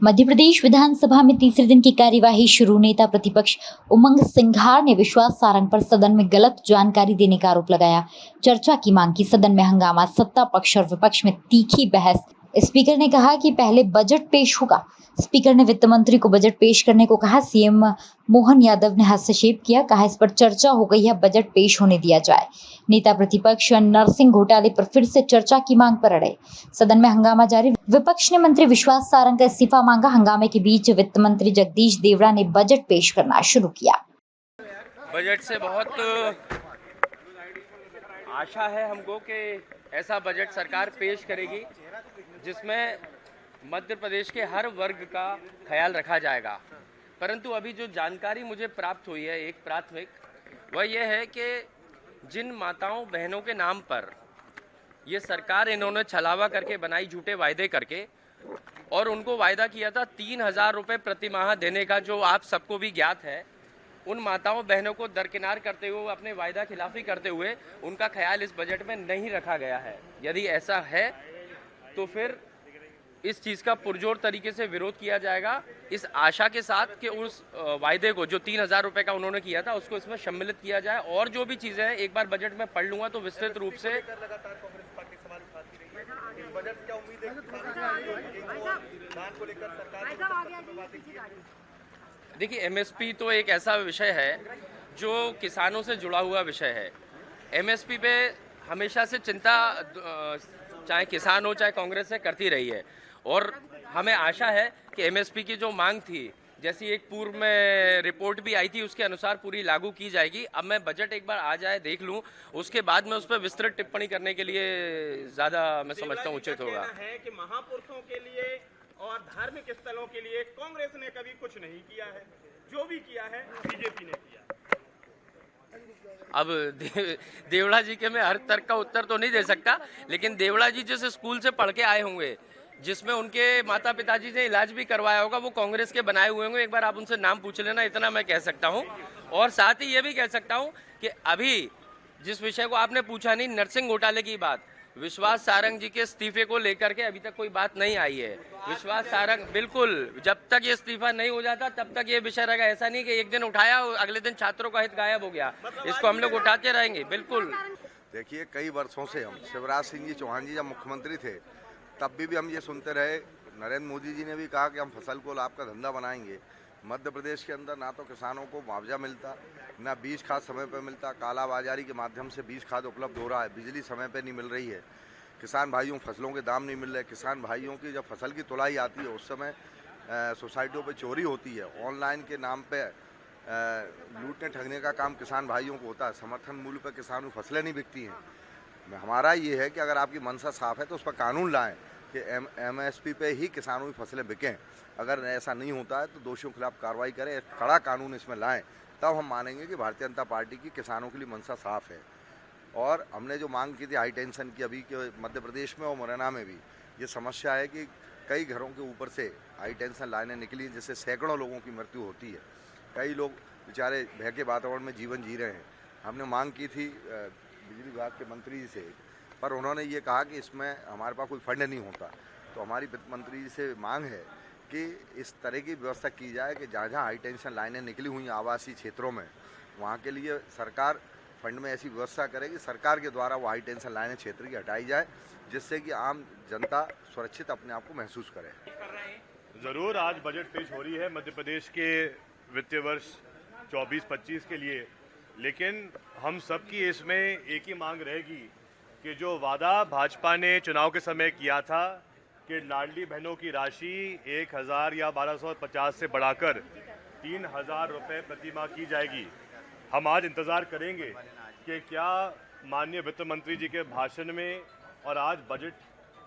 मध्य प्रदेश विधानसभा में तीसरे दिन की कार्यवाही शुरू। नेता प्रतिपक्ष उमंग सिंघार ने विश्वास सारंग पर सदन में गलत जानकारी देने का आरोप लगाया। चर्चा की मांग की। सदन में हंगामा। सत्ता पक्ष और विपक्ष में तीखी बहस। स्पीकर ने कहा कि पहले बजट पेश होगा। स्पीकर ने वित्त मंत्री को बजट पेश करने को कहा। सीएम मोहन यादव ने हस्तक्षेप किया। कहा इस पर चर्चा हो गई है, बजट पेश होने दिया जाए। नेता प्रतिपक्ष नरसिंह घोटाले पर फिर से चर्चा की मांग पर अड़े। सदन में हंगामा जारी। विपक्ष ने मंत्री विश्वास सारंग का इस्तीफा मांगा। हंगामे के बीच वित्त मंत्री जगदीश देवड़ा ने बजट पेश करना शुरू किया। बजट से बहुत आशा है हमको कि ऐसा बजट सरकार पेश करेगी जिसमें मध्य प्रदेश के हर वर्ग का ख्याल रखा जाएगा। परंतु अभी जो जानकारी मुझे प्राप्त हुई है, एक प्राथमिक, वह यह है कि जिन माताओं बहनों के नाम पर ये सरकार इन्होंने छलावा करके बनाई, झूठे वायदे करके, और उनको वायदा किया था 3,000 रुपये प्रति माह देने का, जो आप सबको भी ज्ञात है, उन माताओं बहनों को दरकिनार करते हुए, अपने वायदा खिलाफी करते हुए उनका ख्याल इस बजट में नहीं रखा गया है। यदि ऐसा है तो फिर इस चीज़ का पुरजोर तरीके से विरोध किया जाएगा, इस आशा के साथ कि उस वायदे को जो 3,000 रुपये का उन्होंने किया था उसको इसमें सम्मिलित किया जाए। और जो भी चीज़ें हैं एक बार बजट में पढ़ लूँगा तो विस्तृत रूप से। देखिए, एमएसपी तो एक ऐसा विषय है जो किसानों से जुड़ा हुआ विषय है। एमएसपी पे हमेशा से चिंता चाहे किसान हो चाहे कांग्रेस से करती रही है, और हमें आशा है कि एमएसपी की जो मांग थी, जैसी एक पूर्व में रिपोर्ट भी आई थी, उसके अनुसार पूरी लागू की जाएगी। अब मैं बजट एक बार आ जाए, देख लूं, उसके बाद में उस पर विस्तृत टिप्पणी करने के लिए ज़्यादा मैं समझता हूँ उचित होगा। है कि महापुरुषों के लिए और धार्मिक स्थलों के लिए कांग्रेस ने कभी कुछ नहीं किया है, जो भी किया है बीजेपी ने किया। अब देवड़ा जी के मैं हर तर्क का उत्तर तो नहीं दे सकता, लेकिन देवड़ा जी जिस स्कूल से पढ़ के आए होंगे, जिसमें उनके माता पिताजी ने इलाज भी करवाया होगा, वो कांग्रेस के बनाए हुए होंगे। एक बार आप उनसे नाम पूछ लेना, इतना मैं कह सकता हूं। और साथ ही ये भी कह सकता हूं कि अभी जिस विषय को आपने पूछा नहीं, नरसिंह घोटाले की बात, विश्वास सारंग जी के इस्तीफे को लेकर के अभी तक कोई बात नहीं आई है। विश्वास सारंग बिल्कुल, जब तक ये इस्तीफा नहीं हो जाता तब तक ये विषय रहेगा। ऐसा नहीं कि एक दिन उठाया अगले दिन छात्रों का हित गायब हो गया। इसको हम लोग उठाते रहेंगे। बिल्कुल। देखिए, कई वर्षों से हम, शिवराज सिंह जी चौहान जी जब मुख्यमंत्री थे तब भी हम ये सुनते रहे। नरेंद्र मोदी जी ने भी कहा कि हम फसल को लाभ का धंधा बनाएंगे। मध्य प्रदेश के अंदर ना तो किसानों को मुआवजा मिलता, ना बीज खाद समय पर मिलता। कालाबाजारी के माध्यम से बीज खाद उपलब्ध हो रहा है, बिजली समय पर नहीं मिल रही है, किसान भाइयों फसलों के दाम नहीं मिल रहे। किसान भाइयों की जब फसल की तुलाई आती है उस समय सोसाइटियों पे चोरी होती है, ऑनलाइन के नाम पे लूटने ठगने का काम किसान भाइयों को होता है। समर्थन मूल्य पर किसानों की फसलें नहीं बिकती हैं। हमारा ये है कि अगर आपकी मंशा साफ है तो उस पर कानून लाएं कि एमएसपी पे ही किसानों की फसलें बिकें। अगर ऐसा नहीं होता है तो दोषियों के खिलाफ कार्रवाई करें, कड़ा कानून इसमें लाएं, तब हम मानेंगे कि भारतीय जनता पार्टी की किसानों के लिए मंशा साफ है। और हमने जो मांग की थी हाई टेंशन की, अभी के मध्य प्रदेश में और मुरैना में भी ये समस्या है कि कई घरों के ऊपर से हाई टेंशन लाइनें निकली, जिससे सैकड़ों लोगों की मृत्यु होती है। कई लोग बेचारे भय के वातावरण में जीवन जी रहे हैं। हमने मांग की थी बिजली विभाग के मंत्री जी से, पर उन्होंने ये कहा कि इसमें हमारे पास कोई फंड नहीं होता। तो हमारी वित्त मंत्री जी से मांग है कि इस तरह की व्यवस्था की जाए कि जहाँ जहाँ हाई टेंशन लाइनें निकली हुई हैं आवासीय क्षेत्रों में, वहाँ के लिए सरकार फंड में ऐसी व्यवस्था करे कि सरकार के द्वारा वो हाई टेंशन लाइनें क्षेत्र की हटाई जाए, जिससे कि आम जनता सुरक्षित अपने आप को महसूस करे। ज़रूर आज बजट पेश हो रही है मध्य प्रदेश के वित्तीय वर्ष 24-25 के लिए, लेकिन हम सब की इसमें एक ही मांग रहेगी कि जो वादा भाजपा ने चुनाव के समय किया था कि लाडली बहनों की राशि 1,000 या 1,250 से बढ़ाकर 3,000 रुपये प्रति माह की जाएगी। हम आज इंतज़ार करेंगे कि क्या माननीय वित्त मंत्री जी के भाषण में और आज बजट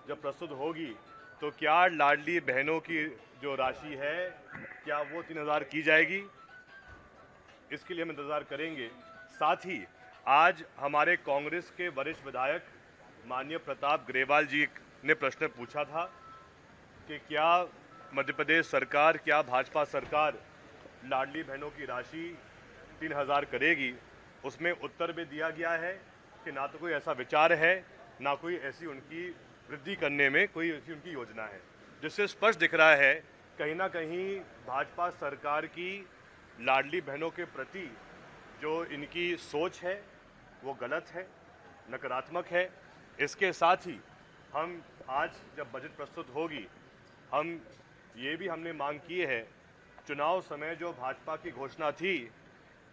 जब प्रस्तुत होगी तो क्या लाडली बहनों की जो राशि है क्या वो 3,000 की जाएगी। इसके लिए हम इंतज़ार करेंगे। साथ ही आज हमारे कांग्रेस के वरिष्ठ विधायक माननीय प्रताप ग्रेवाल जी ने प्रश्न पूछा था कि क्या मध्य प्रदेश सरकार, क्या भाजपा सरकार लाडली बहनों की राशि 3,000 करेगी। उसमें उत्तर भी दिया गया है कि ना तो कोई ऐसा विचार है, ना कोई ऐसी उनकी वृद्धि करने में कोई ऐसी उनकी योजना है, जिससे स्पष्ट दिख रहा है कहीं ना कहीं भाजपा सरकार की लाडली बहनों के प्रति जो इनकी सोच है वो गलत है, नकारात्मक है। इसके साथ ही हम आज जब बजट प्रस्तुत होगी, हम ये भी हमने मांग की है, चुनाव समय जो भाजपा की घोषणा थी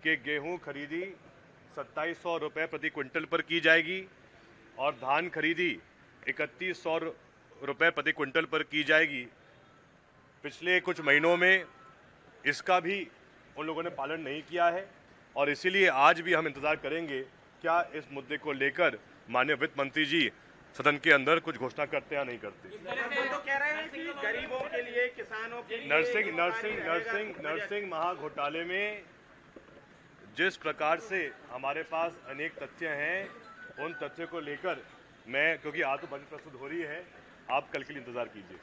कि गेहूं खरीदी 2700 रुपये प्रति क्विंटल पर की जाएगी और धान खरीदी 3100 रुपये प्रति क्विंटल पर की जाएगी, पिछले कुछ महीनों में इसका भी उन लोगों ने पालन नहीं किया है और इसीलिए आज भी हम इंतज़ार करेंगे क्या इस मुद्दे को लेकर माननीय वित्त मंत्री जी सदन के अंदर कुछ घोषणा करते या नहीं करते। तो कह रहे हैं कि गरीबों के लिए, किसानों के लिए नरसिंह महाघोटाले में जिस प्रकार से हमारे पास अनेक तथ्य हैं, उन तथ्यों को लेकर मैं, क्योंकि आज तो बजट प्रस्तुत हो रही है, आप कल के लिए इंतजार कीजिए।